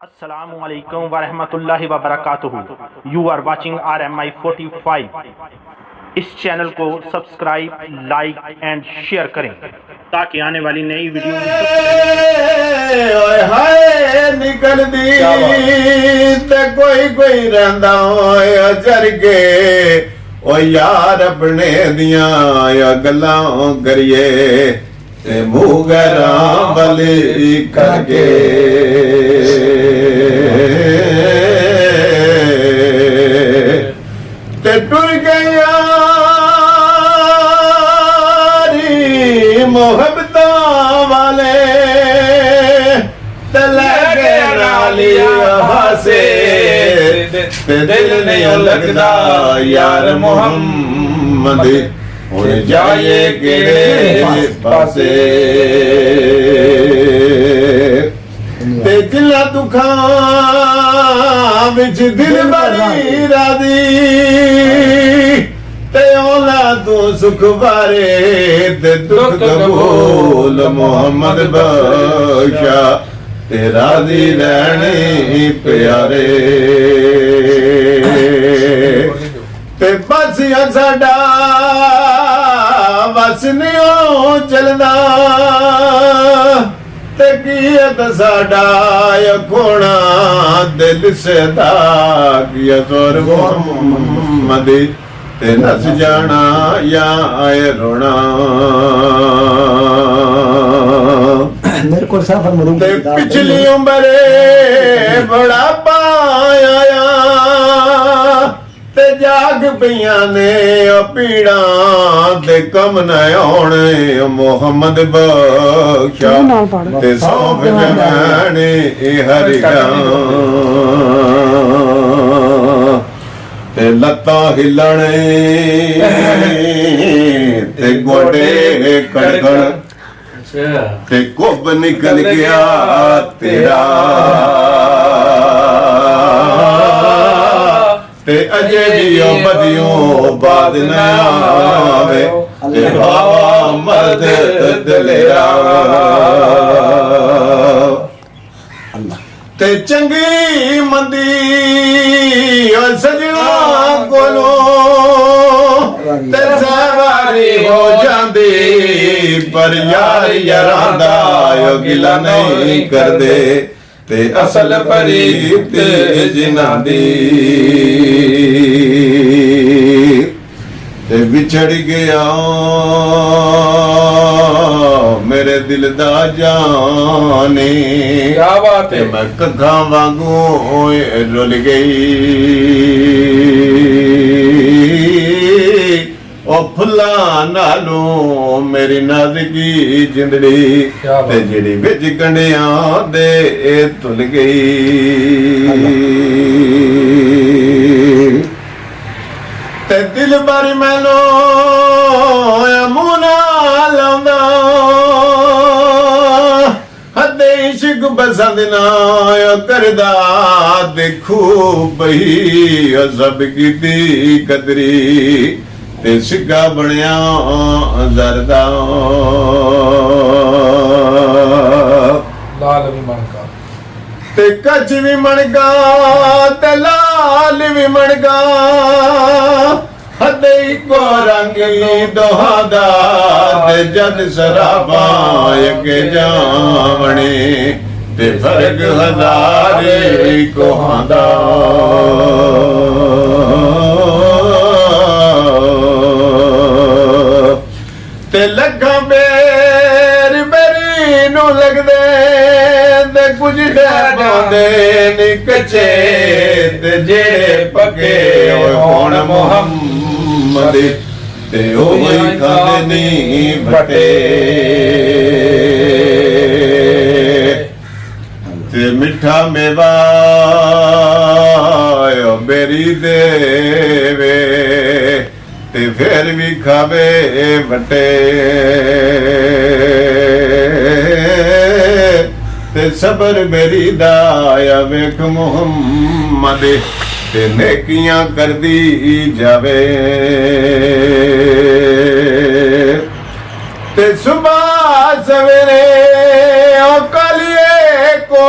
Assalamu alaikum wa rahmatullahi wa barakatuhu. You are watching RMI 45. इस channel को subscribe, like and share करें ताकि आने वाली नई वीडियो ओए हाय निकलदी ते कोई रहंदा ओए अजर के ओ यार अपने दियां या गल्लां करिए ते मुंह गरा बली करके ते टुर गया मोहब्बतां वाले ते लगे नाली हासे ते दिल नहीं लगदा यार मोहम्मद हुण जाए केड़े पासे ते दिला दुखां विच दिल बड़ी रादी ते ओला तू सुख बारे ते दुख कबूल मोहम्मद बख्शा ते राजी रहने प्यारे ते बस साडा बस नहीं चलदा ते कीयत साडा खोना दिल से दा किया जोर मोहम्मद ते नस जाना या आए रोना मेरे को सफर मरूं ते पिछली उम्र बड़ा पाया ते जाग पिया ने पीड़ा ते कम न आने मोहम्मद बख्शा ते सौंफ जमाने हरिगा ते लत्तां हिलणे ते गोडे कड़कण ते कुब निकल गया तेरा ते अजे जियो बदियों बाद न आवे ते बाबा मर्द दलेरा ते चंगी मंदी और सजना कोलो ते सवारी हो जांदी पर यार यारांदा यो गिला नहीं कर दे ते असल परीत जिना दी ते बिछड़ गया मेरे दिल दा जाने क्या बात है मैं कखा वांगू रुल गई ओ फुल्ला नालू मेरी नाज़गी जिंदड़ी ते जेड़ी विच कंडियां दे तुल गई ते दिल बारी मैनू मुना लांदा हदे इश्क पसंद ना करदा देखू बही सब कीती कदरी ते सिक्का बनया जरदा लाल भी मणका ते कच भी मणका ते लाल भी मणका हदे को रंग दोहादा ते जद सराबा के जावणे ते फर्क हजारे को हादा ते लगा बेर बेरी नू लगदे ते कुछ डरदे नी कच्चे ते जेड़े पक्के होण मोहम्मद ते ओ ही खांदे नी भटे ते मिठा मेवा बेरी देवे ते फिर भी खावे बटे ते सबर मेरी दाया वेख मोहम्मद ते नेकियां कर दी जावे ते सुबह सवेरे ओ कालिए को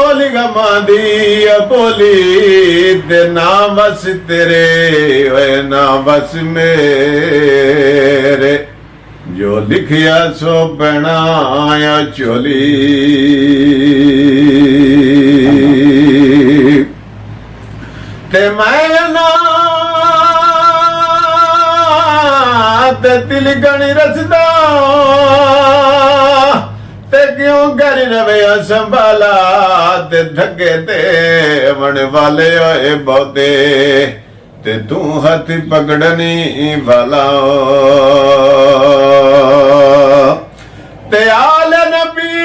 ਬੋਲੀ ਗਮਾਂ ਦੀ ਆ ਬੋਲੀ ਤੇ ਨਾ ਬਸ ਤੇਰੇ ਓਏ ਨਾ ਬਸ ਮੇਰੇ ਜੋ ਲਿਖਿਆ ਸੋ ਪੈਣਾ ਆ ਝੋਲੀ ਤੇ ਮੈਂ ਨਾ ਤੇ ਦਿਲ ਗਣੀ ਰਸਦਾ ਤੇ ਕਿਉਂ ਕਰ ਰਵਿਆ ਸੰਭਾਲਾ ਤੇ ਧੱਗੇ ਤੇ ਵਣ ਵਾਲੇ ਓਏ ਬਹੁਤੇ ਤੇ ਤੂੰ ਹੱਥ ਪਕੜਨੀ ਵਾਲਾ ਤੇ ਆਲ ਨਬੀ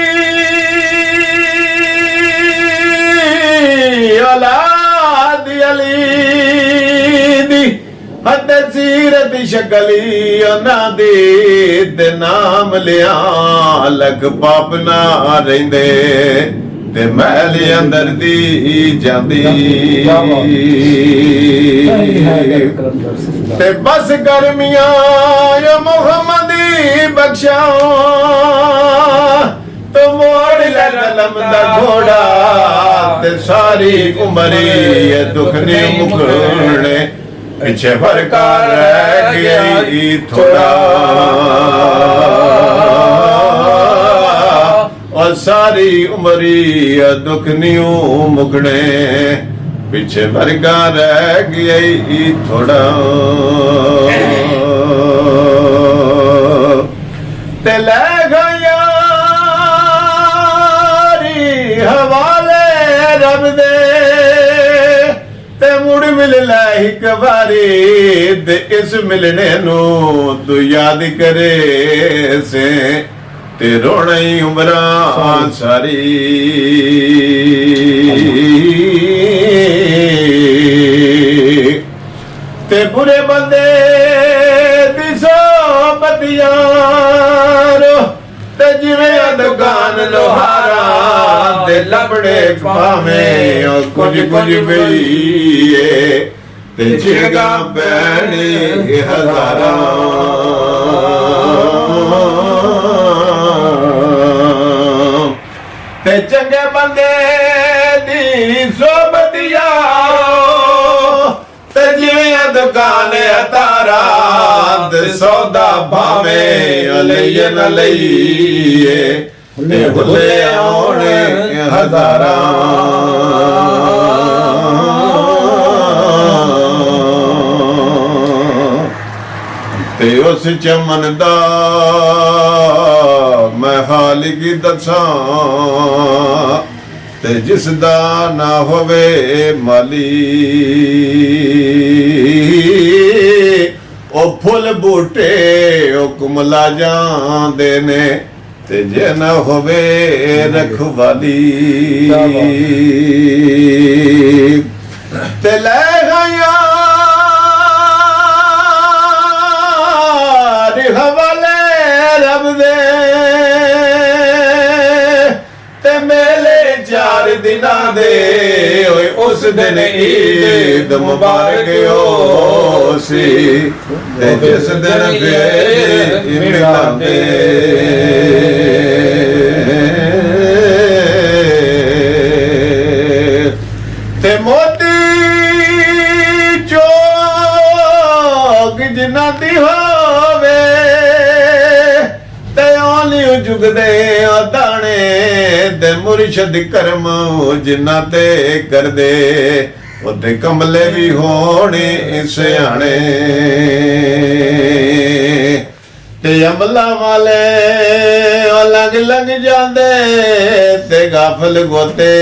ਔਲਾਦ ਅਲੀ ਦੀ ਹੱਦ ਸੀਰਤ ਸ਼ਕਲੀ ਉਹਨਾਂ ਦੀ ਤੇ ਨਾਮ ਲਿਆ ਲਗ ਪਾਪ ਨਾ ਰਹਿੰਦੇ ਤੇ ਮਹਿਲ ਅੰਦਰ ਦੀ ਜਾਂਦੀ ਤੇ ਬਸ ਗਰਮੀਆਂ ਯਾ ਮੁਹੰਮਦੀ ਬਖਸ਼ਾਓ ਤੋ ਮੋੜ ਲੈ ਲਲਮ ਦਾ ਘੋੜਾ ਤੇ ਸਾਰੀ ਉਮਰੀ ਇਹ ਦੁੱਖ ਨੇ ਮੁਕਰਣੇ ਪਿੱਛੇ ਫਰਕਾ ਰਹਿ ਗਈ ਥੋੜਾ और सारी उमरी दुख नियो मुकने पीछे वर्गा रह गई थोड़ा ते ले गया हवाले रब दे ते मुड़ मिल लै एक बारी ते इस मिलने नू तू याद करे से ते रोना ही उमरां सारी ते बुरे बंदे दी सोबत यारो ते जिवें दुकान लोहारा ते लबड़े भावें कुछ कुछ बईए ते चिड़गा पैने हजारां ते चंगे बंदे दी सोबत यारो ते जिवें दुकान तारा ते सौदा भावे अलैये न लईए ते हुले आउणे हजारां ते उस चमन दा मैं हाल की दसां ते जिस दा ना होवे माली ओ फुल बूटे ओ कुमला जांदे ने ते जे ना होवे रखवाली ते ले गया हवाले रब दे ते मेले 4 दिना दे ओए उस दिन ईद मुबारक हो सी ते जिस दिन फिर मिलांदे ते मोती चौक जिन्ना दी होवे ते ओली जुगदे दाने ते मुर्शद करम जिन्ना ते कर दे ओते कमले भी होने सियाने ते अमला वाले लग लग जांदे ते गाफल गोते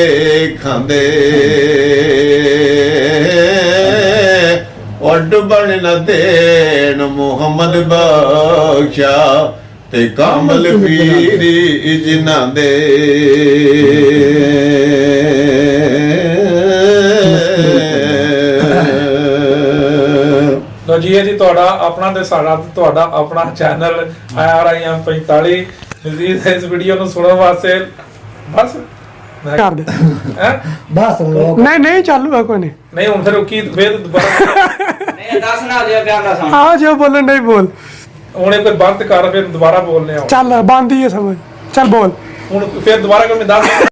खांदे उड बन न देन मुहम्मद बख्शा ते कामल पीरी जिन्ना दे ਲੋ ਜੀ ਇਹ ਜੀ ਤੁਹਾਡਾ ਆਪਣਾ ਤੇ ਸਾਡਾ ਤੇ ਤੁਹਾਡਾ ਆਪਣਾ ਚੈਨਲ IRIM 45 ਨਜ਼ੀਰ ਇਸ ਵੀਡੀਓ ਨੂੰ ਸੁਣਨ ਵਾਸਤੇ ਬਸ ਕਰ ਦੇ ਹੈ ਬਸ ਲੋਕ ਨਹੀਂ ਨਹੀਂ ਚਾਲੂ ਕੋਈ ਨਹੀਂ ਨਹੀਂ ਹੁਣ ਫਿਰ ਰੁਕੀ ਫਿਰ ਦੁਬਾਰਾ ਨਹੀਂ ਦੱਸ ਨਾ ਦਿਓ ਪਿਆਰ ਨਾਲ ਸੁਣ ਆਹ ਜੋ ਬੋਲਣ ਨਹੀਂ ਬੋਲ ਹੁਣ ਇਹ ਕੋਈ ਬੰਦ ਕਰ ਫਿਰ ਦੁਬਾਰਾ ਬੋਲਨੇ ਆ ਚੱਲ ਬੰਦ ਹੀ ਹੈ ਸਮਝ ਚੱਲ ਬੋਲ ਹੁਣ ਫਿਰ ਦੁਬਾਰਾ ਕੋਈ ਦੱਸ